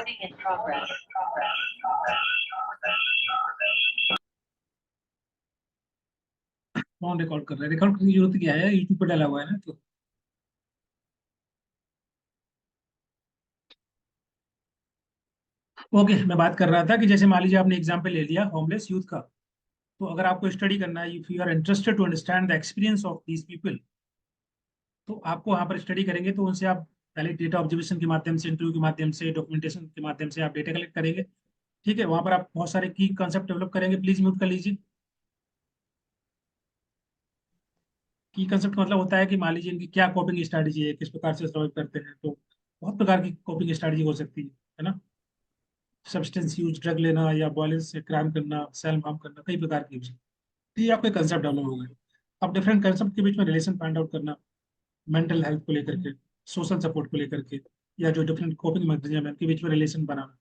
Recording in progress. कौन record कर रहा है? रिकॉर्ड करने की जरूरत क्या है, यूट्यूब पे डाला हुआ है ना। तो ओके, मैं बात कर रहा था कि जैसे मान लीजिए आपने एग्जाम्पल ले लिया होमलेस यूथ का। तो अगर आपको स्टडी करना है, if you are interested to understand the experience of these people, तो आपको वहाँ पर स्टडी करेंगे तो उनसे आप पहले डेटा ऑब्जर्वेशन के माध्यम से, इंटरव्यू के माध्यम से, डॉक्यूमेंटेशन के माध्यम से आप डेटा कलेक्ट करेंगे। ठीक है, वहाँ पर आप बहुत सारे की कंसेप्ट डेवलप करेंगे। प्लीज म्यूट कर लीजिए। की कंसेप्ट का मतलब होता है कि मान लीजिए इनकी क्या कॉपिंग स्ट्रैटेजी है, किस प्रकार से सर्वाइव करते हैं। तो बहुत प्रकार की कॉपिंग स्ट्रैटेजी हो सकती है ना। सब्सटेंस यूज, ड्रग लेना, या वायलेंस से क्राइम करना, सेल्फ हार्म करना, कई प्रकार की यूज। तो ये आपके कंसेप्ट डेवलप हो गए। अब डिफरेंट कंसेप्ट के बीच में रिलेशन फाइंड आउट करना, मेंटल हेल्थ को लेकर के, सोशल सपोर्ट को लेकर के, या जो डिफरेंट कॉपिंग मैकेनिज्म है उनके बीच में रिलेशन बनाना।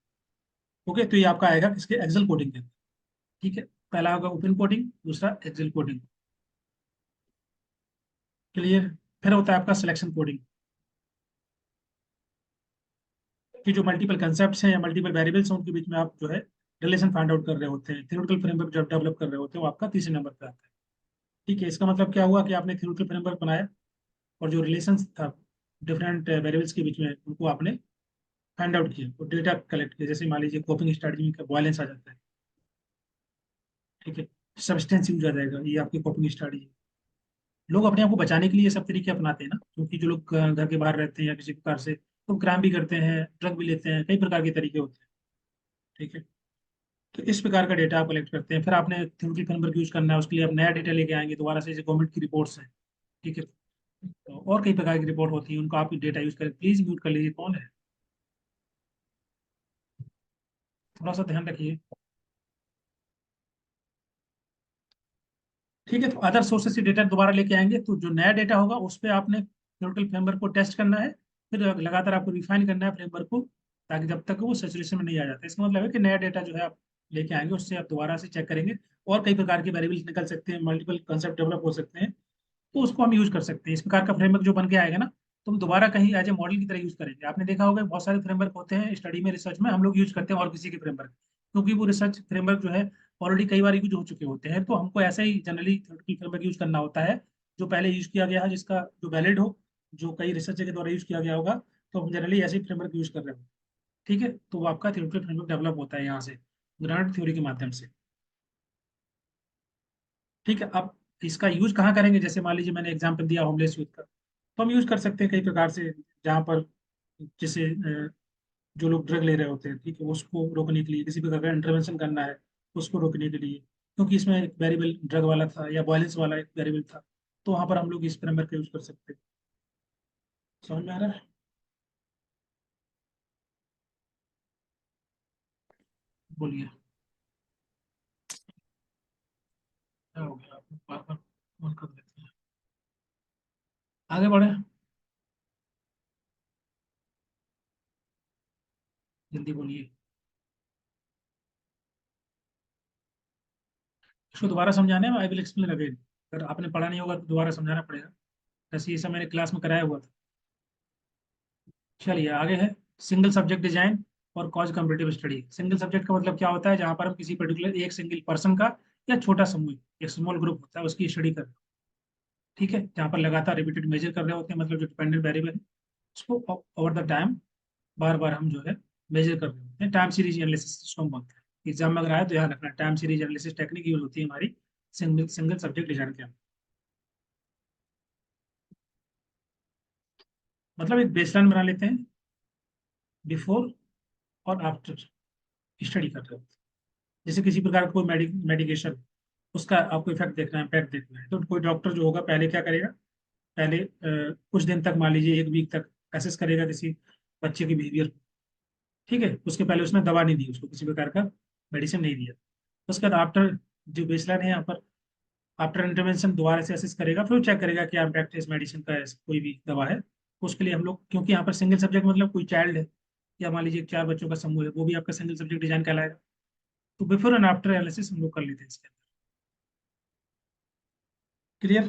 ओके, तो ये आपका आएगा किसके, एक्सेल कोडिंग के अंदर। ठीक है, पहला होगा ओपन कोडिंग, दूसरा एक्सेल कोडिंग। क्लियर। फिर होता है आपका सिलेक्शन कोडिंग, कि जो मल्टीपल कंसेप्ट्स हैं या मल्टीपल वेरिएबल्स हैं उनके बीच में आप जो है रिलेशन फाइंड आउट कर रहे होते हैं। थ्योरेटिकल फ्रेमवर्क जब डेवलप कर रहे होते हैं वो आपका तीसरे नंबर पे आता है। ठीक है, इसका मतलब क्या हुआ कि आपने थ्योरेटिकल फ्रेमवर्क बनाया और जो रिलेशन था डिफरेंट वेरिएबल्स के बीच में उनको आपने फाइंड आउट किया और डेटा कलेक्ट किया। जैसे मान लीजिए कॉपिंग स्ट्रैटेजी में वायलेंस आ जाता है। ठीक है, सब्सटेंस यूज आ जाएगा, ये आपकी कॉपिंग स्ट्रैटेजी। लोग अपने आप को बचाने के लिए ये सब तरीके अपनाते हैं ना, क्योंकि जो लोग घर के बाहर रहते हैं या किसी प्रकार से तो क्राइम भी करते हैं, ड्रग भी लेते हैं, कई प्रकार के तरीके होते हैं। ठीक है, तो इस प्रकार का डेटा आप कलेक्ट करते हैं। फिर आपने थ्योरेटिकल फ्रेमवर्क यूज करना है, उसके लिए आप नया डेटा लेके आएंगे दोबारा से, जैसे गवर्नमेंट की रिपोर्ट्स हैं। ठीक है, तो और कई प्रकार की रिपोर्ट होती है, उनको आप डेटा यूज करें। प्लीज म्यूट कर लीजिए, कौन है, थोड़ा सा ध्यान रखिए। ठीक है, तो अदर सोर्सेस से डेटा दोबारा लेके आएंगे, तो जो नया डेटा होगा उस पर आपने थ्योरेटिकल फ्रेमवर्क को टेस्ट करना है। फिर लगातार आपको रिफाइन करना है फ्रेमवर्क को, ताकि जब तक वो सैचुरेशन में नहीं आ जाता। इसका मतलब है कि नया डेटा जो है आप लेके आएंगे, उससे आप दोबारा से चेक करेंगे। और कई प्रकार के वेरिएबल्स निकल सकते हैं, मल्टीपल कंसेप्ट डेवलप हो सकते हैं, तो उसको हम यूज कर सकते हैं। इस प्रकार का फ्रेमवर्क जो बन के आएगा ना, तो हम दोबारा कहीं एज ए मॉडल की तरह यूज करेंगे। आपने देखा होगा बहुत सारे फ्रेमवर्क होते हैं स्टडी में, रिसर्च में हम लोग यूज करते हैं और किसी के फ्रेमवर्क, क्योंकि वो रिसर्च फ्रेमवर्क जो है ऑलरेडी कई बार यूज हो चुके होते हैं। तो हमको ऐसा ही जनरली थ्योरेटिकल फ्रेमवर्क यूज करना होता है जो पहले यूज किया गया है, जिसका जो वैलिड हो, जो कई रिसर्च के द्वारा यूज किया गया होगा। तो हम जनरली ऐसे ही फ्रेमवर्क यूज कर रहे हो। ठीक है, तो वो आपका थ्योरेटिकल फ्रेमवर्क डेवलप होता है यहाँ से ग्रांट थ्योरी के माध्यम से। ठीक है, अब इसका यूज कहाँ करेंगे? जैसे मान लीजिए मैंने एग्जांपल दिया होमलेस यूथ का, तो हम यूज कर सकते हैं कई प्रकार से, जहाँ पर जैसे जो लोग ड्रग ले रहे होते हैं, ठीक है, उसको रोकने के लिए किसी प्रकार का इंटरवेंशन करना है, उसको रोकने के लिए, क्योंकि इसमें एक वेरिएबल ड्रग वाला था या वायलेंस वाला एक वेरिएबल था, तो वहां पर हम लोग इस फ्रेमवर्क का यूज कर सकते हैं। समझ में आ रहा है? बोलिए, क्या हो गया? आप बार बार फोन कर देते हैं। आगे बढ़े, जल्दी बोलिए। इसको दोबारा समझाने में आई विल एक्सप्लेन अगेन। अगर आपने पढ़ा नहीं होगा तो दोबारा समझाना पड़ेगा। वैसे ये सब मैंने क्लास में कराया हुआ था। चलिए आगे है, सिंगल सब्जेक्ट डिजाइन और cause comparative study. Single subject का मतलब क्या होता है? जहां पर हम किसी पर्टिकुलर एक सिंगल पर्सन का या छोटा समूह, एक स्मॉल ग्रुप होता है, उसकी स्टडी कर रहे हैं। ठीक है, जहाँ पर लगातार रिपीटेड मेजर कर रहे होते हैं, मतलब जो डिपेंडेंट वेरिएबल है उसको ओवर द टाइम बार बार हम जो है मेजर कर रहे होते हैं। टाइम सीरीज एनालिसिस जिसको हम बोलते हैं। एग्जाम में अगर आए तो ध्यान रखना, time series analysis technique use होती है हमारी सिंगल सिंगल सब्जेक्ट डिजाइन के अंदर। मतलब एक बेसलाइन बना लेते हैं, बिफोर और आफ्टर स्टडी कर रहे होते हैं। जैसे किसी प्रकार का कोई मेडिकेशन, उसका आपको इफेक्ट देखना है, इम्पैक्ट देखना है, तो कोई डॉक्टर जो होगा पहले क्या करेगा? पहले कुछ दिन तक, मान लीजिए एक वीक तक एसेस करेगा किसी बच्चे के बिहेवियर को। ठीक है, उसके पहले उसने दवा नहीं दी, उसको किसी प्रकार का मेडिसिन नहीं दिया। उसके बाद आफ्टर, जो बेसलाइन है यहाँ पर, आफ्टर इंटरवेंशन दोबारा से असेस करेगा, फिर चेक करेगा कि इम्पैक्ट इस मेडिसिन का कोई भी दवा है। उसके लिए हम लोग, क्योंकि यहाँ पर सिंगल सब्जेक्ट मतलब कोई चाइल्ड है या मान लीजिए चार बच्चों का समूह है, वो भी आपका सिंगल सब्जेक्ट डिजाइन कहलाएगा। तो बिफोर एंड आफ्टर एनालिसिस हम लोग कर लेते हैं इसके अंदर। क्लियर।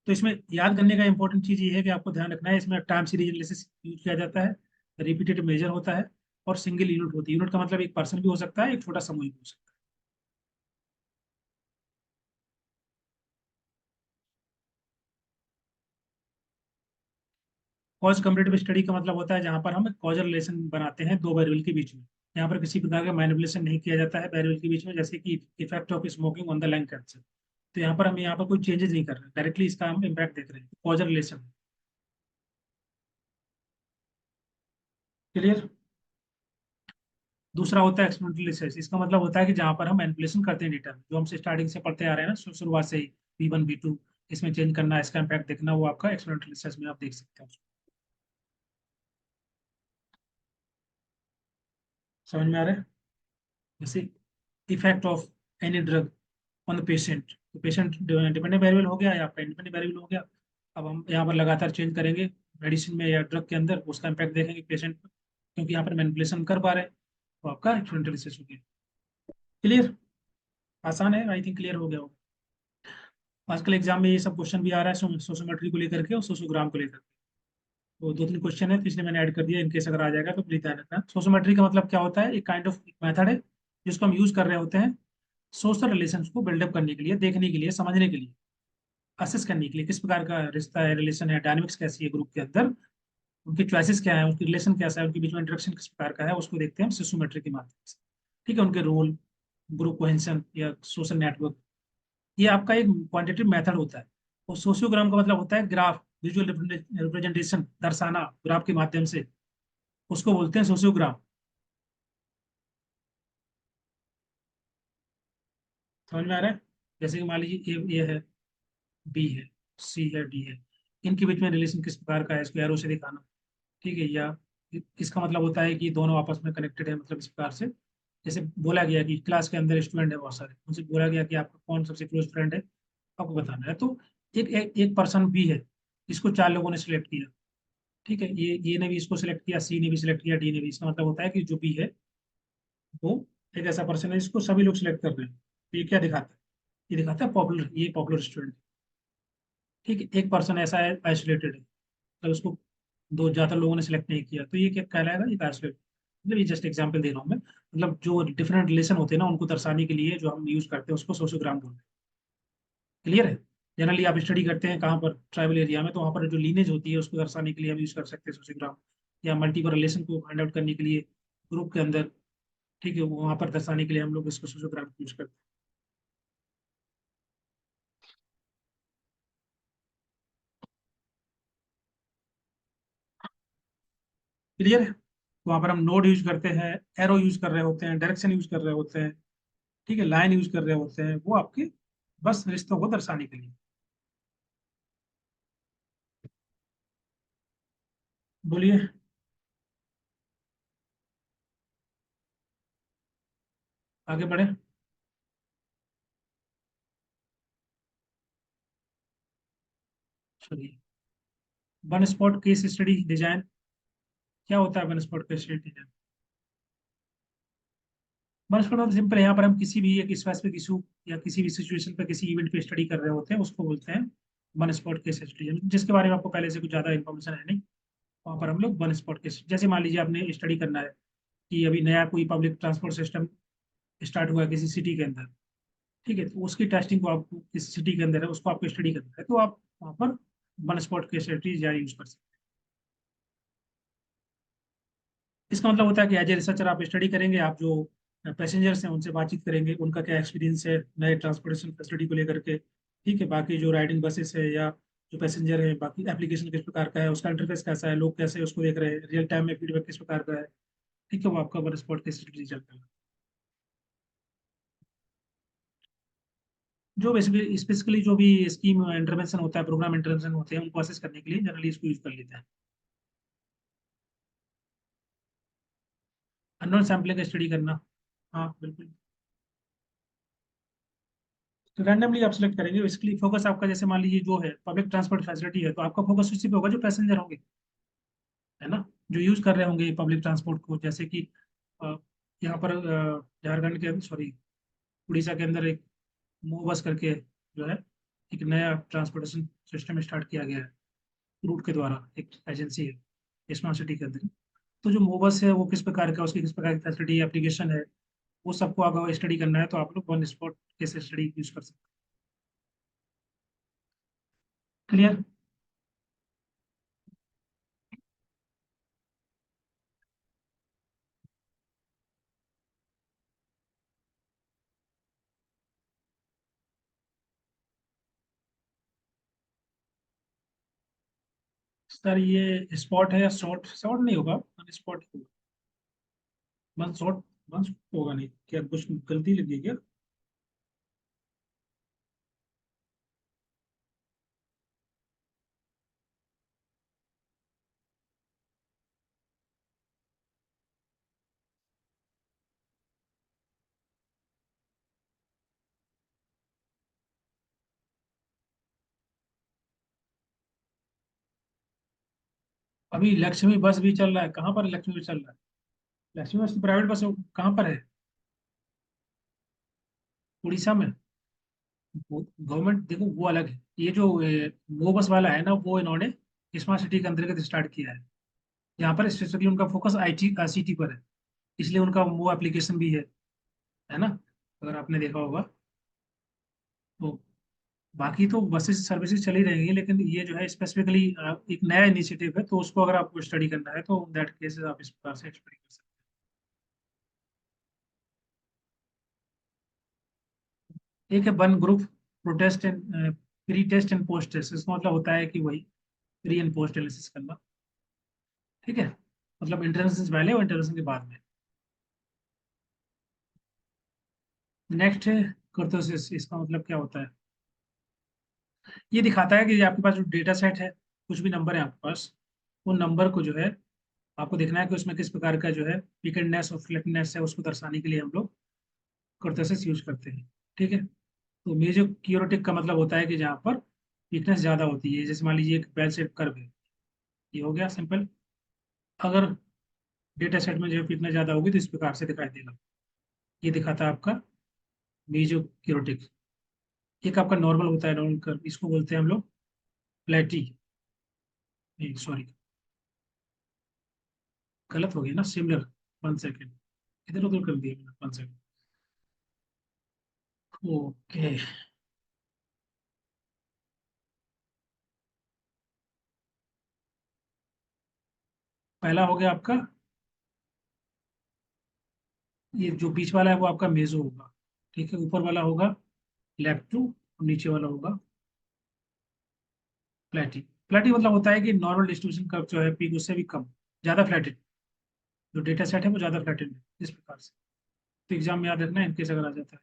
तो इसमें याद करने का इंपॉर्टेंट चीज ये है कि आपको ध्यान रखना है, इसमें टाइम सीरीज एनालिसिस यूज किया जाता है, रिपीटेड मेजर होता है और सिंगल यूनिट होती है। यूनिट का मतलब एक पर्सन भी हो सकता है, एक छोटा समूह भी हो सकता है। कॉज कम्पैरेटिव स्टडी का मतलब होता है जहां पर हम कॉजल रिलेशन बनाते हैं दो वेरिएबल के बीच में। यहाँ पर किसी प्रकार का मैनिपुलेशन नहीं किया जाता है वेरिएबल के बीच में, जैसे कि effect of smoking on the lung cancer. तो यहाँ पर कोई चेंजेस नहीं कर रहे हैं, डायरेक्टली इसका हम इम्पैक्ट देख रहे हैं, कॉजल रिलेशन। क्लियर। दूसरा होता है एक्सपोनेंशियल रिसर्च। इसका मतलब होता है कि जहां पर हम मैनिपुलेशन करते हैं डेटा, जो हमसे स्टार्टिंग से पढ़ते आ रहे हैं ना, शुरुआत से ही V1 V2, इसमें चेंज करना, इसका इम्पैक्ट देखना, वो आपका एक्सपोनेंशियल रिसर्च में आप देख सकते हैं। समझ में आ रहा है? जैसे effect of any drug on the patient, तो पेशेंट डिपेंडेंट वेरिएबल हो गया या आपका इंडिपेंडेंट वेरिएबल हो गया। अब हम यहाँ पर लगातार चेंज करेंगे मेडिसिन में या ड्रग के अंदर, उसका इम्पैक्ट देखेंगे पेशेंट पर, क्योंकि यहाँ पर मैनिपुलेशन कर पा रहे हैं, तो आपका एक्सपोनेंशियल रिसर्च हो गया। क्लियर। आसान है, आई थिंक क्लियर हो गया होगा। आजकल एग्जाम में ये सब क्वेश्चन भी आ रहा है सोशोमेट्री को लेकर के और सोशोग्राम को लेकर के। तो दो तीन क्वेश्चन है, तो इसलिए मैंने ऐड कर दिया, इनकेस अगर आ जाएगा तो प्लीज ध्यान रखना। सोशोमेट्री का मतलब क्या होता है? एक काइंड ऑफ मेथड है जिसको हम यूज कर रहे होते हैं सोशल रिलेशंस को बिल्डअप करने के लिए, देखने के लिए, समझने के लिए, असेस करने के लिए किस प्रकार का रिश्ता है, रिलेशन है, डायनेमिक्स कैसी है ग्रुप के अंदर, उनके चॉइसेस क्या है, उनकी रिलेशन कैसा है, उनके बीच में इंटरेक्शन किस प्रकार का है, उसको देखते हैं हम सोशोमेट्री के माध्यम से। ठीक है, उनके रोल, ग्रुप कोहेंशन या सोशल नेटवर्क, ये आपका एक क्वांटिटेटिव मेथड होता है। और सोशियोग्राम का मतलब होता है ग्राफ, विजुअल रिप्रेजेंटेशन, दर्शाना ग्राफ के माध्यम से, उसको बोलते हैं सोशियोग्राम। समझ में आ रहा है? जैसे कि मान लीजिए ए है, बी है, सी है, डी है, इनके बीच में रिलेशन किस प्रकार का है, इसको एरो से दिखाना। ठीक है, या इसका मतलब होता है कि दोनों आपस में कनेक्टेड है, मतलब इस प्रकार से। जैसे बोला गया कि क्लास के अंदर स्टूडेंट है बहुत सारे, उनसे बोला गया कि आपका कौन सबसे क्लोज फ्रेंड है, आपको बताना है। तो एक पर्सन बी है, इसको चार लोगों ने सिलेक्ट किया। ठीक है, ये ने भी इसको सिलेक्ट किया, सी ने भी सिलेक्ट किया, डी ने भी। इसका मतलब होता है कि जो बी है वो एक ऐसा पर्सन है जिसको सभी लोग सिलेक्ट कर रहे हैं। तो ये क्या दिखाता है? ये दिखाता है पॉपुलर, ये पॉपुलर स्टूडेंट। ठीक है, एक पर्सन ऐसा है आइसोलेटेड है, मतलब उसको दो ज्यादा लोगों ने सिलेक्ट नहीं किया, तो ये क्या कहलाएगा? ये आइसोलेटेड। मतलब ये जस्ट एग्जांपल दे रहा हूँ मैं, मतलब जो डिफरेंट रिलेशन होते हैं ना, उनको दर्शाने के लिए जो हम यूज करते हैं उसको सोशियोग्राम बोलते हैं। क्लियर है? जनरली आप स्टडी करते हैं कहाँ पर? ट्राइबल एरिया में, तो वहाँ पर जो लीनेज होती है उसको दर्शाने के लिए हम यूज कर सकते हैं सोशियोग्राम, या मल्टीपल रिलेशन को फाइंड आउट करने के लिए ग्रुप के अंदर। ठीक है, वहाँ पर दर्शाने के लिए हम लोग इसको सोशियोग्राम यूज करते हैं। क्लियर है? वहाँ पर हम नोड यूज करते हैं, एरो यूज कर रहे होते हैं, डायरेक्शन यूज कर रहे होते हैं। ठीक है, लाइन यूज कर रहे होते हैं, वो आपके बस रिश्तों को दर्शाने के लिए। बोलिए। आगे बढ़े। चलिए, one spot case study design. क्या होता है one spot case study design? One spot मतलब सिंपल है, यहाँ पर हम किसी भी एक स्पेसिफिक इशू या किसी भी सिचुएशन पे, किसी इवेंट पे स्टडी कर रहे होते हैं, उसको बोलते हैं वन स्पॉट केस स्टडी, जिसके बारे में आपको पहले से कुछ ज्यादा इन्फॉर्मेशन है नहीं। वहाँ पर हम लोग वन स्पॉट केस, जैसे मान लीजिए आपने स्टडी करना है कि अभी नया कोई पब्लिक ट्रांसपोर्ट सिस्टम स्टार्ट हुआ है किसी सिटी के अंदर। ठीक है, तो उसकी टेस्टिंग को आपको, किस सिटी के अंदर है उसको आपको स्टडी करना है, तो आप वहाँ पर one spot case study use कर सकते हैं। इसका मतलब होता है कि एज ए रिसर्चर आप स्टडी करेंगे, आप जो पैसेंजर्स हैं उनसे बातचीत करेंगे, उनका क्या एक्सपीरियंस है नए ट्रांसपोर्टेशन फैसिलिटी को लेकर के। ठीक है, बाकी जो राइडिंग बसेस है या जो पैसेंजर है, बाकी एप्लीकेशन किस प्रकार का है, उसका इंटरफेस कैसा है, लोग कैसे उसको देख रहे हैं, रियल टाइम में फीडबैक किस प्रकार का है। ठीक है, वो आपका वन स्पॉट केस स्टडी चलता है। जो बेसिकली स्पेसिकली जो भी स्कीम इंटरवेंशन होता है, प्रोग्राम इंटरवेंशन होते हैं, उनको असेस करने के लिए जनरली इसको यूज कर लेते हैं। अननोन सैम्पलिंग का स्टडी करना। हाँ बिल्कुल। तो रैंडमली आप सिलेक्ट करेंगे, बेसिकली फोकस आपका, जैसे मान लीजिए जो है पब्लिक ट्रांसपोर्ट फैसिलिटी है, तो आपका फोकस उसी पे होगा जो पैसेंजर होंगे, है ना, जो यूज कर रहे होंगे पब्लिक ट्रांसपोर्ट को। जैसे कि अ, यहाँ पर झारखंड के, सॉरी, उड़ीसा के अंदर एक मो बस करके जो है, एक नया ट्रांसपोर्टेशन सिस्टम स्टार्ट किया गया है रूट के द्वारा, एक एजेंसी है स्मार्ट सिटी के अंदर। तो जो मोबस है वो किस प्रकार का, उसकी किस प्रकार की फैसिलिटी एप्लीकेशन है, वो सबको अगर स्टडी करना है तो आप लोग one spot case study use कर सकते हैं। क्लियर। सर ये स्पॉट है या शॉर्ट? शॉर्ट नहीं होगा, वन स्पॉट होगा। वन शॉर्ट, वन होगा नहीं क्या? कुछ गलती लगी है क्या? अभी लक्ष्मी बस भी चल रहा है, कहाँ पर लक्ष्मी बस चल रहा है? लक्ष्मी बस तो प्राइवेट बस है, कहाँ पर है? उड़ीसा में। गवर्नमेंट देखो वो अलग है, ये जो वो बस वाला है ना, वो इन्होंने स्मार्ट सिटी के अंतर्गत स्टार्ट किया है। यहाँ पर स्पेसिफिकली उनका फोकस आईटी सीटी पर है, इसलिए उनका वो एप्लीकेशन भी है ना, अगर आपने देखा होगा तो। बाकी तो बसेस सर्विसेज चली रहेंगी, लेकिन ये जो है स्पेसिफिकली एक नया इनिशिएटिव है, तो उसको अगर आपको स्टडी करना है तो दैट केसेस आप इस प्रकार से स्टडी कर सकते हैं। एक है one group protest and pre test and post test, इसका मतलब होता है कि वही प्री एंड पोस्ट एनालिसिस करना। ठीक है, मतलब इंटरेंस से पहले और इंटरेंस के बाद में। नेक्स्ट है कर्टोसिस, इसका मतलब क्या होता है? ये दिखाता है कि आपके पास जो डेटा सेट है, कुछ भी नंबर है आपके पास, उन नंबर को जो है आपको देखना है कि उसमें किस प्रकार का जो है पिकेडनेस और फ्लैटनेस है, उसको दर्शाने के लिए हम लोग कर्टोसिस यूज करते हैं। ठीक है, तो मेजो क्यूरेटिक का मतलब होता है कि जहाँ पर वीकनेस ज़्यादा होती है, जैसे मान लीजिए एक बेल शेप कर्व है, ये हो गया सिंपल। अगर डेटा सेट में जो वीकनेस ज़्यादा होगी तो इस प्रकार से दिखाई देगा। ये दिखाता है आपका मेजो क्यूरेटिक। एक आपका नॉर्मल होता है, नॉर्मल कर्व, इसको बोलते हैं हम लोग फ्लैटी, सॉरी गलत हो गया ना, सिमिलर। वन सेकेंड, इधर उधर कर दिया मैंने, वन सेकेंड। ओके, पहला हो गया आपका, ये जो बीच वाला है वो आपका मेजो होगा। ठीक है, ऊपर वाला होगा लेप्टो और नीचे वाला होगा फ्लैटी। फ्लैटी मतलब होता है कि नॉर्मल डिस्ट्रीब्यूशन कर्व जो है पीक उससे भी कम, ज्यादा फ्लैटेड, जो डेटा सेट है वो ज्यादा फ्लैटेड है, इस प्रकार से। तो एग्जाम में याद रखना इनकेस अगर आ जाता है।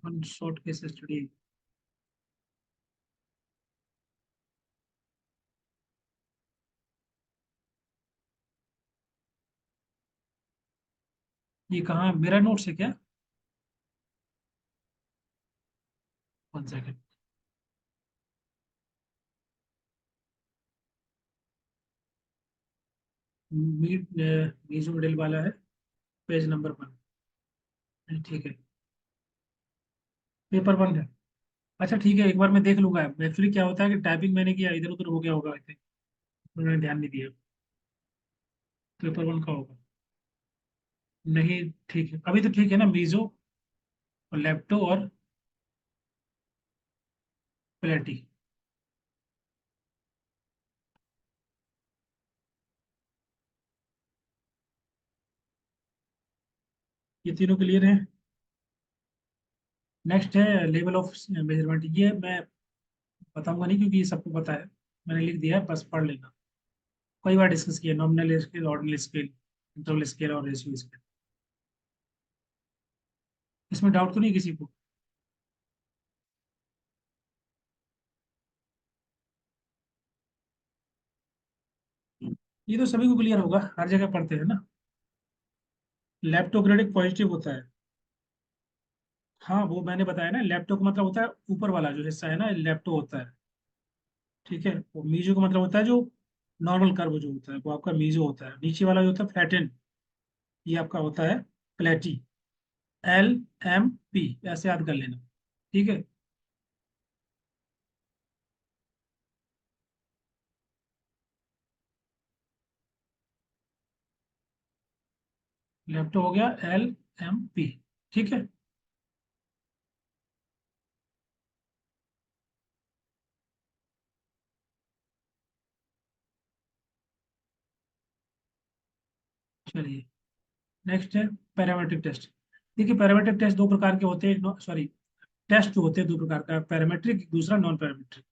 One shot case study. ये कहाँ, मेरा नोट्स है क्या? One second. मीट मीजो मिडिल वाला है, पेज नंबर 1। ठीक है, पेपर 1 है। अच्छा ठीक है, एक बार मैं देख लूंगा। एक्चुअली क्या होता है कि टाइपिंग मैंने किया, इधर उधर हो गया होगा आई थिंक, मैंने ध्यान नहीं दिया। पेपर 1 का होगा। नहीं ठीक है, अभी तो ठीक है ना, मीजो और लेप्टो और प्लेटी। ये तीनों क्लियर है। नेक्स्ट है लेवल ऑफ मेजरमेंट। ये मैं बताऊंगा नहीं क्योंकि ये सबको पता है, मैंने लिख दिया है, बस पढ़ लेना। कई बार डिस्कस किया, nominal scale, ordinal scale, interval scale और रेशियो स्केल। इसमें डाउट तो नहीं किसी को? ये तो सभी को क्लियर होगा, हर जगह पढ़ते हैं ना। लेप्टोग्रेडिक पॉजिटिव होता है। हाँ वो मैंने बताया ना, लेप्टो का मतलब होता है ऊपर वाला जो हिस्सा है ना, लेप्टो होता है। ठीक है, वो मीजो का मतलब होता है जो नॉर्मल कर्व जो होता है वो आपका मीजो होता है। नीचे वाला जो होता है फ्लैटेन, ये आपका होता है प्लेटी। LMP ऐसे याद कर लेना। ठीक है, लेफ्ट हो गया LMP। ठीक है। चलिए, नेक्स्ट है पैरामीट्रिक टेस्ट। देखिए, पैरामीट्रिक टेस्ट दो प्रकार के होते हैं, सॉरी, टेस्ट जो होते हैं दो प्रकार का, पैरामीट्रिक, दूसरा नॉन पैरामीट्रिक।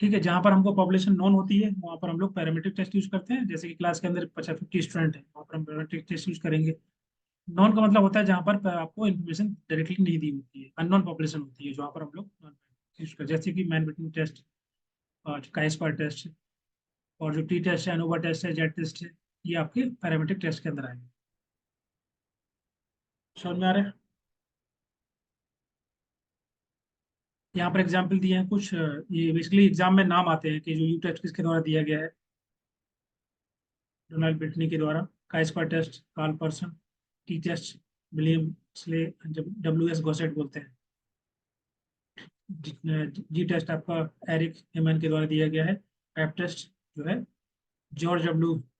ठीक है, जहाँ पर हमको पॉपुलेशन नॉन होती है वहाँ पर हम लोग पैरामीट्रिक टेस्ट यूज करते हैं, जैसे कि क्लास के अंदर 50 स्टूडेंट है, वहाँ पर हम पैरामीट्रिक टेस्ट यूज करेंगे। नॉन का मतलब होता है जहाँ पर आपको इन्फॉर्मेशन डायरेक्टली नहीं दी होती है, अननोन पॉपुलेशन होती है, जहाँ पर हम लोग नॉन यूज करते हैं, जैसे कि मैन बिटवीन टेस्ट और काई स्क्वायर टेस्ट, और जो टी टेस्ट है, अनोवा टेस्ट है, जेड टेस्ट है, ये आपके पैरामीट्रिक टेस्ट के अंदर आएंगे। समझ में आ रहा है? यहाँ पर एग्जाम्पल दिए हैं कुछ, ये बेसिकली एग्जाम में नाम आते हैं कि जो यू टेस्ट किसके द्वारा दिया गया है। डोनाल्ड ब्रिटनी के द्वारा। Chi square test Karl Pearson. T test William Sealy, WS Gosset बोलते हैं। जी टेस्ट आपका एरिक हेमन के द्वारा दिया गया है। एफ टेस्ट जो है जॉर्ज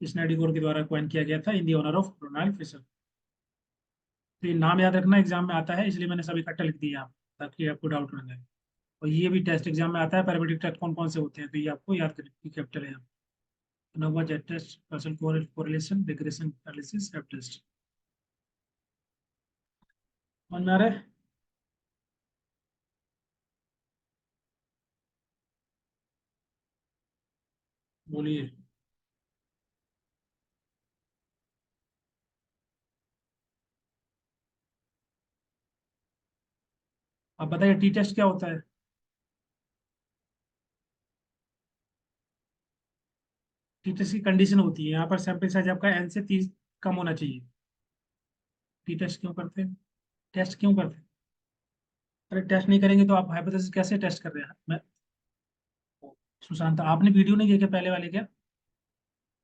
स्नेडिकोर के द्वारा कॉइन किया गया था इन दी ऑनर ऑफ रोनाल्ड फिशर। तो ये नाम याद रखना एग्जाम में आता है, इसलिए मैंने सब इकट्ठा लिख दिया यहाँ, ताकि आपको डाउट ना जाए। और ये भी टेस्ट एग्जाम में आता है, पैरामेट्रिक टेस्ट कौन कौन से होते हैं, तो ये आपको याद करने की कैपिटल है। ANOVA, Z test, Pearson correlation, regression analysis, F test. समझ में आ रहा है? बोलिए। आप बताइए टी टेस्ट क्या होता है? टी टेस्ट की कंडीशन होती है, यहाँ पर सैंपल साइज आपका N से 30 कम होना चाहिए। टी टेस्ट क्यों करते हैं? टेस्ट क्यों करते हैं? अरे टेस्ट नहीं करेंगे तो आप हाइपोथेसिस कैसे टेस्ट कर रहे हैं? मैं, सुशांत, आपने वीडियो नहीं देखे पहले वाले क्या?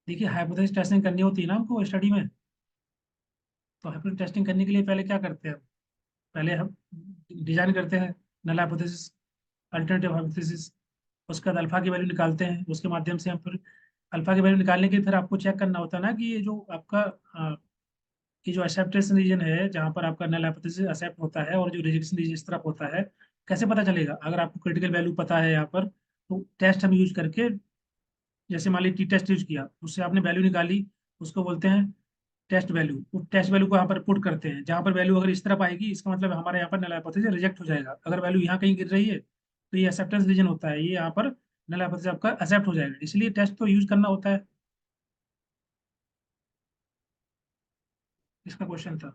देखिए, हाइपोथेसिस टेस्टिंग करनी होती है ना हमको स्टडी में। तो हाइपोथेसिस टेस्टिंग करने के लिए पहले क्या करते हैं? पहले हम डिजाइन करते हैं नल हाइपोथेसिस, अल्टरनेटिव हाइपोथेसिस, उसके बाद अल्फा की वैल्यू निकालते हैं, उसके माध्यम से हम फिर अल्फा की वैल्यू निकालने के लिए फिर आपको चेक करना होता है ना कि ये जो आपका ये जो एक्सेप्टेंस रीजन है, जहाँ पर आपका नल हाइपोथेसिस एक्सेप्ट होता है और जो रिजेक्शन रीजन इस तरफ होता है, कैसे पता चलेगा? अगर आपको क्रिटिकल वैल्यू पता है यहाँ पर, तो टेस्ट हम यूज करके, जैसे मान लीजिए टी टेस्ट यूज किया, उससे आपने वैल्यू निकाली, उसको बोलते हैं टेस्ट वैल्यू। उस टेस्ट वैल्यू को यहाँ पर पुट करते हैं, जहाँ पर वैल्यू अगर इस तरफ आएगी, इसका मतलब हमारे यहाँ पर नल हाइपोथेसिस रिजेक्ट हो जाएगा। अगर वैल्यू यहाँ कहीं गिर रही है, तो ये एक्सेप्टेंस रीजन होता है, ये यहाँ पर नल हाइपोथेसिस आपका एक्सेप्ट हो जाएगा, इसलिए टेस्ट तो यूज करना होता है। इसका क्वेश्चन था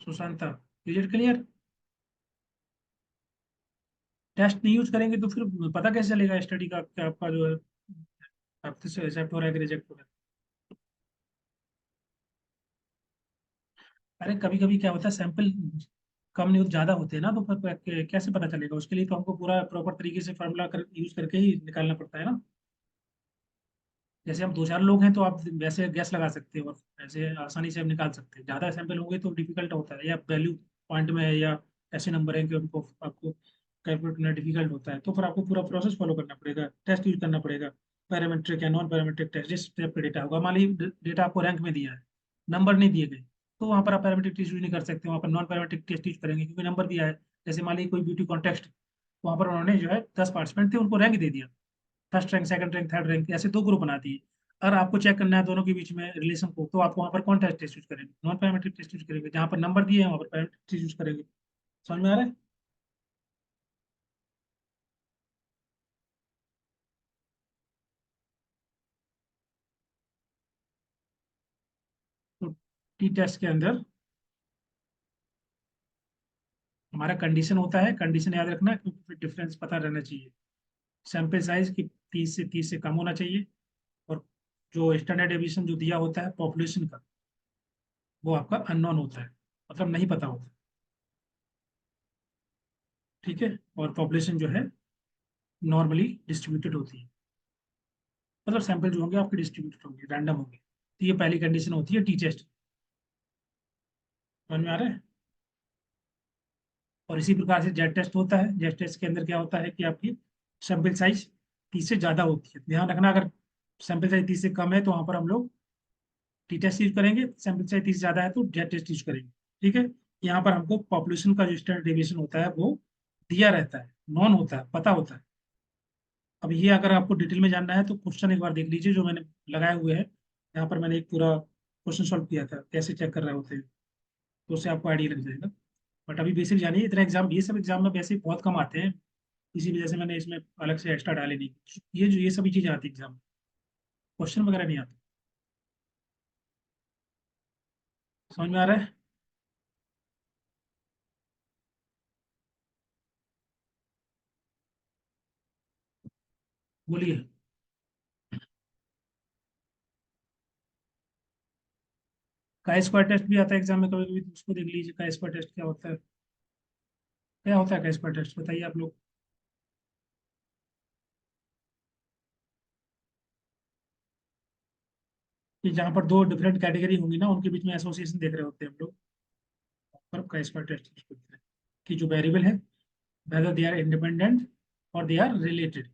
सुशांत था। Is it clear? टेस्ट नहीं यूज करेंगे तो फिर पता कैसे चलेगा स्टडी का कि आपका जो है आपसे से एक्सेप्ट हो रहा है कि रिजेक्ट हो रहा है? अरे कभी कभी क्या होता है, सैंपल कम न्यूज ज्यादा होते हैं ना, तो फिर कैसे पता चलेगा? उसके लिए तो हमको पूरा प्रॉपर तरीके से फार्मूला यूज करके ही निकालना पड़ता है ना। जैसे हम दो चार लोग हैं तो आप वैसे गैस लगा सकते हो, और ऐसे आसानी से हम निकाल सकते हैं। ज्यादा सैंपल होंगे तो डिफिकल्ट होता है, या वैल्यू पॉइंट में है, या ऐसे नंबर है कि उनको आपको कैलकुलेट करना डिफिकल्ट होता है, तो फिर आपको पूरा प्रोसेस फॉलो करना पड़ेगा, टेस्ट यूज करना पड़ेगा। पैरामेट्रिक या नॉन पैरामेट्रिक टेस्ट, जिस टाइप का डेटा होगा, मान लीजिए डेटा आपको रैंक में दिया है, नंबर नहीं दिए गए, तो वहाँ पर आप पैरामेट्रिक टेस्ट यूज नहीं कर सकते, वहाँ पर नॉन पैरामेट्रिक टेस्ट यूज करेंगे, क्योंकि नंबर दिया है। जैसे मान लीजिए कोई ब्यूटी कॉन्टेस्ट, वहाँ पर उन्होंने जो है 10 पार्टिसिपेंट थे, उनको रैंक दे दिया, first rank, second rank, third rank, ऐसे दो ग्रुप बना दिए। अगर आपको चेक करना है दोनों के बीच में रिलेशन को, तो आप वहाँ पर कौन टेस्ट यूज करेंगे? नॉन पैरामेट्रिक टेस्ट यूज करेंगे, जहाँ पर नंबर दिए हैं वहाँ पर पैरामेट्रिक टेस्ट यूज करेंगे। समझ में आ रहा है? तो टी टेस्ट के अंदर हमारा कंडीशन होता है, कंडीशन याद रखना, क्योंकि फिर डिफरेंस पता रहना चाहिए। सैंपल साइज की 30 से कम होना चाहिए, और जो स्टैंडर्ड डेविएशन जो दिया होता है पॉपुलेशन का, वो आपका अननोन होता है, मतलब नहीं पता होता। ठीक है, और पॉपुलेशन जो है नॉर्मली डिस्ट्रीब्यूटेड होती है, मतलब सैंपल जो होंगे आपके डिस्ट्रीब्यूटेड होंगे, रैंडम होंगे। तो ये पहली कंडीशन होती है टी टेस्ट। समझ में आ रहा है? और इसी प्रकार से जेड टेस्ट होता है। जेड टेस्ट के अंदर क्या होता है कि आपकी सैंपल साइज 30 से ज़्यादा होती है। ध्यान रखना, अगर सैंपल साइज 30 से कम है तो वहाँ पर हम लोग टी टेस्ट यूज करेंगे, सैंपल साइज 30 ज्यादा है तो जेड टेस्ट यूज करेंगे। ठीक है, यहाँ पर हमको पॉपुलेशन का जो स्टैंडर्ड डेविएशन होता है वो दिया रहता है, नॉन होता है, पता होता है। अब ये अगर आपको डिटेल में जानना है तो क्वेश्चन एक बार देख लीजिए जो मैंने लगाए हुए हैं। यहाँ पर मैंने एक पूरा क्वेश्चन सॉल्व किया था कैसे चेक कर रहे होते हैं, तो उससे आपको आइडिया लग जाएगा। बट अभी बेसिक जानिए, इतना एग्जाम, ये सब एग्जाम में वैसे ही बहुत कम आते हैं, इसी वजह से मैंने इसमें अलग से एक्स्ट्रा डाले नहीं। ये जो ये सभी चीजें आती एग्जाम में, क्वेश्चन वगैरह नहीं आते। समझ में आ रहा है? बोलिए। का स्क्वायर टेस्ट भी आता है एग्जाम में कभी कभी, तो उसको देख लीजिए का स्क्वायर टेस्ट क्या होता है। क्या होता है का स्क्वायर टेस्ट, बताइए आप लोग। कि जहाँ पर दो डिफरेंट कैटेगरी होंगी ना, उनके बीच में एसोसिएशन देख रहे होते हैं हम लोग, पर का स्क्वायर टेस्ट यूज करते हैं। कि जो वेरिएबल है, वेदर दे आर इंडिपेंडेंट और दे आर रिलेटेड,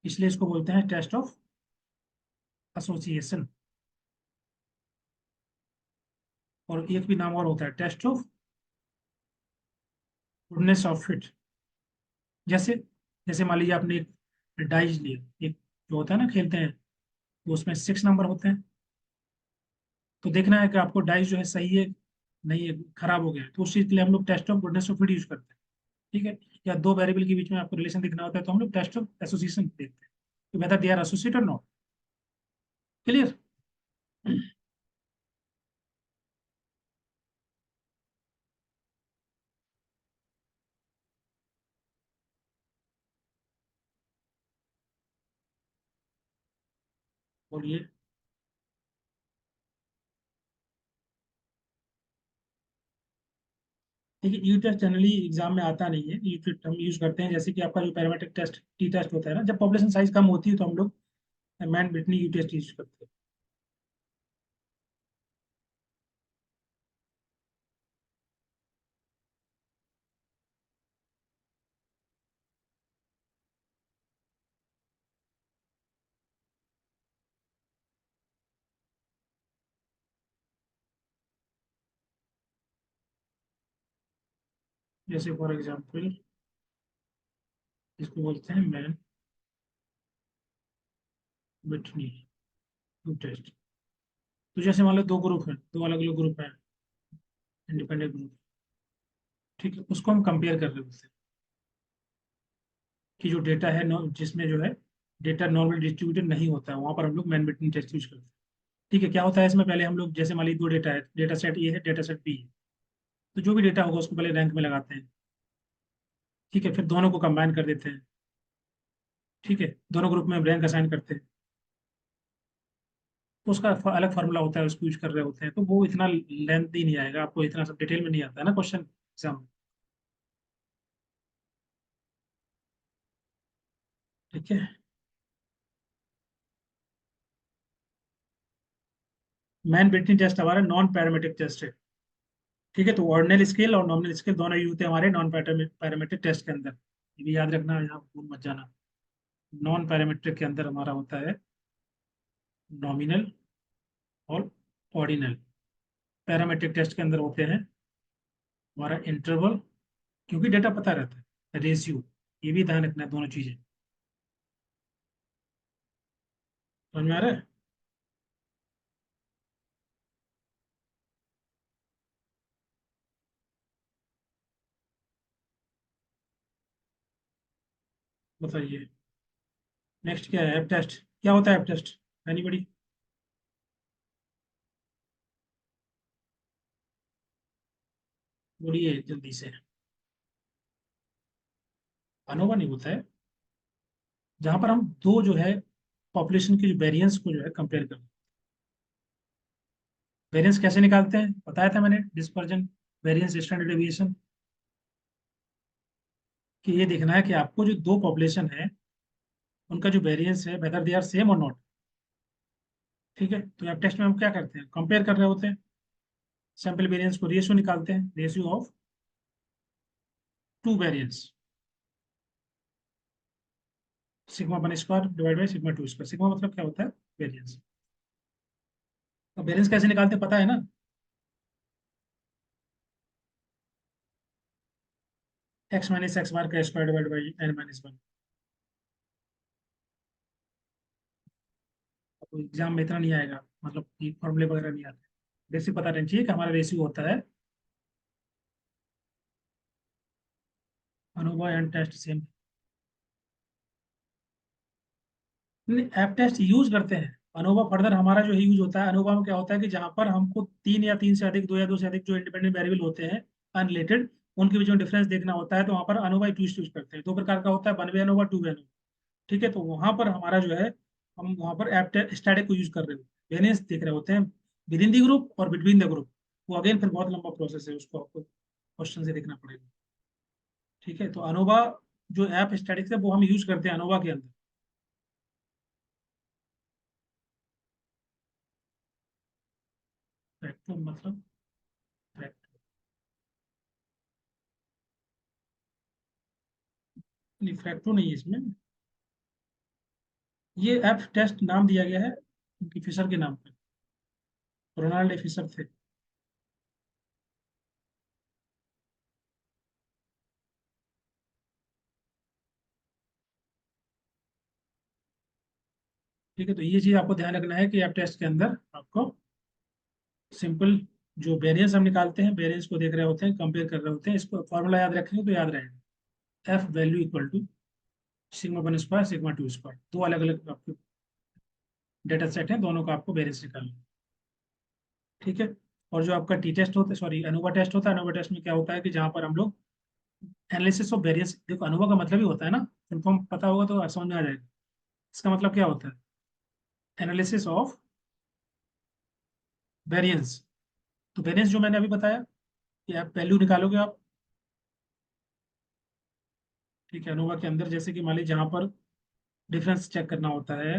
इसलिए इसको बोलते हैं टेस्ट ऑफ एसोसिएशन। और एक भी नाम और होता है, test of goodness of fit. जैसे जैसे मान लीजिए आपने एक डाइस लिया, एक जो होता है ना खेलते हैं, तो उसमें 6 नंबर होते हैं। तो देखना है कि आपको डाइस जो है सही है, नहीं है, खराब हो गया है, तो उस चीज के लिए हम लोग test of goodness of fit use करते हैं। ठीक है, या दो वेरिएबल के बीच में आपको रिलेशन दिखना होता है तो हम लोग टेस्ट ऑफ एसोसिएशन देखते हैं कि वेदर दे आर एसोसिएटेड और नॉट। क्लियर? बोलिए। देखिए यू टेस्ट जनरली एग्जाम में आता नहीं है, यू टेस्ट हम यूज करते हैं जैसे कि आपका जो पैरामीट्रिक टेस्ट टी टेस्ट होता है ना, जब पॉपुलेशन साइज कम होती है तो हम लोग Mann Whitney U test use करते हैं। जैसे फॉर एग्जाम्पल इसको बोलते हैं मैन ब्रिटनी यू टेस्ट। तो जैसे मान लो दो ग्रुप है, दो अलग अलग ग्रुप है, इंडिपेंडेंट ग्रुप। ठीक है, उसको हम कंपेयर कर रहे होते हैं कि जो डेटा है जिसमें जो है डेटा नॉर्मल डिस्ट्रीब्यूटेड नहीं होता है, वहां पर हम लोग मैन ब्रिटनी टेस्ट यूज करते हैं। ठीक है, क्या होता है इसमें, पहले हम लोग जैसे मान लीजिए दो डेटा है, डेटा सेट ए है, डेटा सेट बी है, तो जो भी डेटा होगा उसको पहले रैंक में लगाते हैं। ठीक है, फिर दोनों को कंबाइन कर देते हैं। ठीक है, दोनों ग्रुप में हम रैंक असाइन करते हैं, तो उसका अलग फार्मूला होता है, उसको यूज कर रहे होते हैं, तो वो इतना लेंथ ही नहीं आएगा, आपको इतना सब डिटेल में नहीं आता है ना क्वेश्चन एग्जाम में। ठीक है, मैन ब्रिटनी टेस्ट हमारा नॉन पैरामीट्रिक टेस्ट है। ठीक है, तो ऑर्डिनल स्केल और नॉमिनल स्केल दोनों यूज होते हैं हमारे नॉन पैरामीट्रिक टेस्ट के अंदर, ये भी याद रखना, यहाँ भूल मत जाना। नॉन पैरामीट्रिक के अंदर हमारा होता है नॉमिनल और ऑर्डिनल। पैरामीट्रिक टेस्ट के अंदर होते हैं हमारा इंटरवल, क्योंकि डेटा पता रहता है, रेशियो, ये भी ध्यान रखना है, दोनों चीजें। समझ में आ रहा है? बताइए। नेक्स्ट क्या है, एप टेस्ट। क्या होता है एप टेस्ट? एनीबडी? बोलिए जल्दी से। अनोवा नहीं होता है, जहां पर हम दो जो है पॉपुलेशन की वेरिएंस को जो है कंपेयर करते हैं। वेरिएंस कैसे निकालते हैं बताया था मैंने, डिस्पर्जन, वेरिएंस, स्टैंडर्ड डेविएशन। कि ये देखना है कि आपको जो दो पॉपुलेशन है उनका जो वेरिएंस है वेदर दे आर सेम और नॉट। ठीक है, तो एप टेस्ट में हम क्या करते हैं, कंपेयर कर रहे होते हैं, सैंपल वेरिएंस को रेशियो निकालते हैं, ratio of two variance, sigma one square divide by sigma two square. Sigma मतलब क्या होता है, वेरिएंस। तो बैलेंस कैसे निकालते हैं पता है ना? एक्स माइनस एक्स बार का square divide by n minus one. तो एग्जाम में इतना नहीं आएगा, मतलब कि फॉर्मूले वगैरह नहीं आते। बेसिक पता रहना चाहिए कि हमारा रेशियो होता है अनोवा एंड टेस्ट सेम। नहीं, ऐप टेस्ट यूज करते हैं। अनोवा फर्दर हमारा जो यूज होता है, अनोवा में क्या होता है कि जहां पर हमको तीन या तीन से अधिक, दो या दो से अधिक जो इंडिपेंडेंट वेरिएबल होते हैं अनरिलेटेड, उनके बीच में डिफरेंस देखना होता है, तो वहां पर अनोवा ट्विस्ट यूज करते हैं। दो प्रकार का होता है, one way ANOVA, two way ANOVA. ठीक है, तो वहां पर हमारा जो है, हम वहां पर ऐप स्टैटिक को यूज कर रहे होते हैं, वेरिएंस देख रहे होते हैं विद इन द ग्रुप और बिटवीन द ग्रुप। वो अगेन फिर बहुत लंबा प्रोसेस है, उसको आपको क्वेश्चन से देखना पड़ेगा। ठीक है, तो अनोवा जो ऐप स्टैटिक्स है वो हम यूज करते हैं अनोवा के अंदर। फैक्टर मतलब फैक्टर, नहीं फैक्टो नहीं है इसमें। ये ऐप टेस्ट नाम दिया गया है उनकी फिशर के नाम पे, रोनाल्ड ए फिशर थे। ठीक है, तो ये चीज आपको ध्यान रखना है कि ऐप टेस्ट के अंदर आपको सिंपल जो वेरिएंस हम निकालते हैं, वेरिएंस को देख रहे होते हैं, कंपेयर कर रहे होते हैं, इसको फॉर्मूला याद रखेंगे तो याद रहेगा। F value equal to sigma one square sigma two square, दो अलग अलग आपके डेटा सेट हैं, दोनों का आपको वेरिएंस निकालना है। ठीक है, और जो आपका टी टेस्ट होता है, सॉरी अनोवा टेस्ट होता है, अनोवा टेस्ट में क्या होता है कि जहाँ पर हम लोग एनालिसिस ऑफ वेरिएंस, देखो अनोवा का मतलब ही होता है ना, इन्फॉर्म पता होगा तो समझ में आ जाएगा। इसका मतलब क्या होता है? Analysis of variance. तो वेरिएंस जो मैंने अभी बताया कि आप वैल्यू निकालोगे आप। ठीक है, अनोवा के अंदर जैसे कि मान लीजिए जहाँ पर डिफरेंस चेक करना होता है,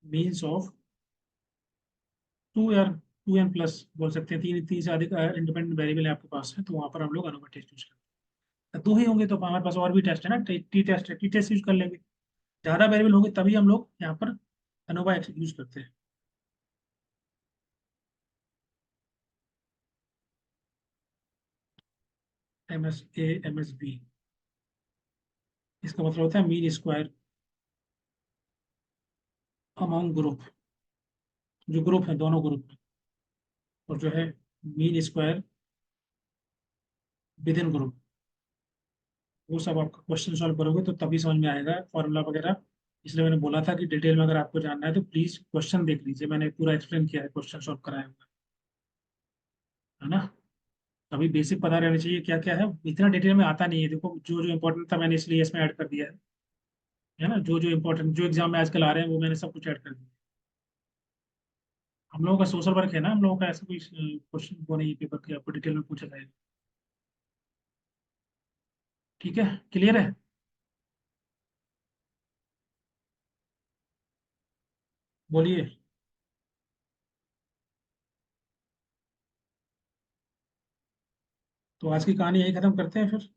मीन्स ऑफ टू या टू एन प्लस बोल सकते हैं, तीन तीन से अधिक इंडिपेंडेंट वेरिएबल है आपके पास है, तो वहाँ पर हम लोग अनोवा टेस्ट यूज करते हैं। दो ही होंगे तो हमारे पास और भी टेस्ट है ना, टी टेस्ट है, टी टेस्ट यूज कर लेंगे। ज़्यादा वेरिएबल होंगे तभी हम लोग यहाँ पर अनोवा यूज करते हैं। M S A M S B, इसका मतलब होता है मीन स्क्वायर अमॉन्ग ग्रुप, जो ग्रुप है दोनों ग्रुप, और जो है mean square within group. वो सब आपका क्वेश्चन सॉल्व करोगे तो तभी समझ में आएगा फॉर्मूला वगैरह। इसलिए मैंने बोला था कि डिटेल में अगर आपको जानना है तो प्लीज क्वेश्चन देख लीजिए, मैंने पूरा एक्सप्लेन किया है, क्वेश्चन सॉल्व कराया हुआ है ना। अभी बेसिक पता रहना चाहिए क्या क्या है, इतना डिटेल में आता नहीं है। देखो जो जो इंपॉर्टेंट था मैंने इसलिए इसमें ऐड कर दिया है ना, जो जो इंपॉर्टेंट जो एग्जाम में आजकल आ रहे हैं वो मैंने सब कुछ ऐड कर दिया। हम लोगों का सोशल वर्क है ना, हम लोगों का ऐसा कोई क्वेश्चन वो नहीं पेपर के आपको डिटेल में पूछा जाएगा। ठीक है, क्लियर है? बोलिए। तो आज की कहानी यही खत्म करते हैं फिर,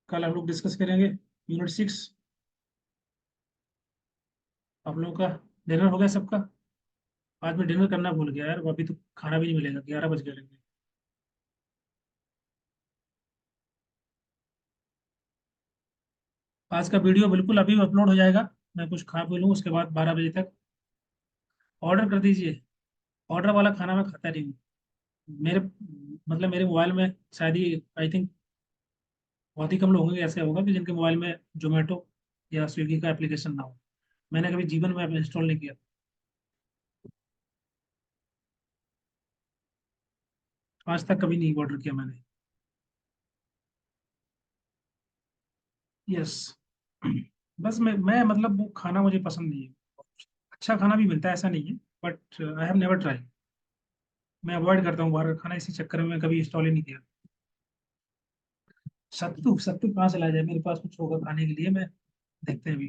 कल हम लोग डिस्कस करेंगे यूनिट 6। आप लोगों का डिनर हो गया सबका? आज मैं डिनर करना भूल गया यार, वो अभी तो खाना भी नहीं मिलेगा, 11 बज गए लेंगे। आज का वीडियो बिल्कुल अभी अपलोड हो जाएगा। मैं कुछ खा पी लूँ उसके बाद 12 बजे तक ऑर्डर कर दीजिए। ऑर्डर वाला खाना मैं खाता नहीं हूँ। मेरे मतलब मेरे मोबाइल में शायद ही आई थिंक बहुत ही कम लोग होंगे, ऐसे होगा कि जिनके मोबाइल में जोमेटो या स्विगी का एप्लीकेशन ना हो। मैंने कभी जीवन में इंस्टॉल नहीं किया, आज तक कभी नहीं ऑर्डर किया मैंने। यस। बस मैं मतलब वो खाना मुझे पसंद नहीं है। अच्छा खाना भी मिलता है ऐसा नहीं है, but I have never try. मैं अवॉइड करता हूँ बाहर का खाना, इसी चक्कर में कभी इंस्टॉल ही नहीं किया। सत्तू सत्तू कहाँ से लाया जाए, मेरे पास कुछ होगा खाने के लिए, मैं देखते हैं अभी।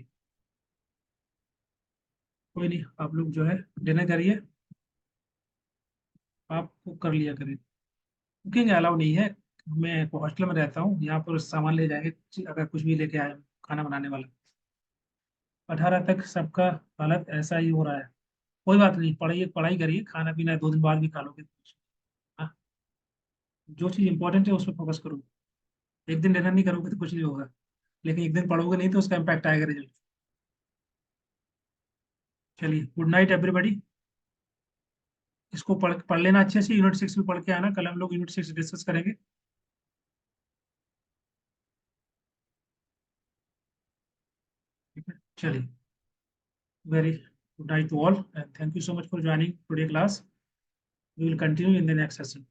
कोई नहीं, आप लोग जो है डिनर करिए। आप कुक कर लिया करें, कुकिंग अलाउ नहीं है। मैं हॉस्टल में रहता हूँ, यहाँ पर सामान ले जाएंगे अगर कुछ भी लेके आए खाना बनाने वाला। 18 तक सबका हालत ऐसा ही हो रहा है। कोई बात नहीं, पढ़ाई पढ़ाई करिए, खाना पीना 2 दिन बाद भी खा लोगे। हाँ, जो चीज़ इंपॉर्टेंट है उस पर फोकस करो। एक दिन डिनर नहीं करोगे तो कुछ नहीं होगा, लेकिन एक दिन पढ़ोगे नहीं तो उसका इम्पैक्ट आएगा रिजल्ट। चलिए, गुड नाइट एवरीबॉडी। इसको पढ़ पढ़ लेना अच्छे से, यूनिट 6 भी पढ़ के आना, कल हम लोग यूनिट 6 डिस्कस करेंगे। ठीक है, चलिए, very good night to all and thank you so much for joining today class. We will continue in the next session.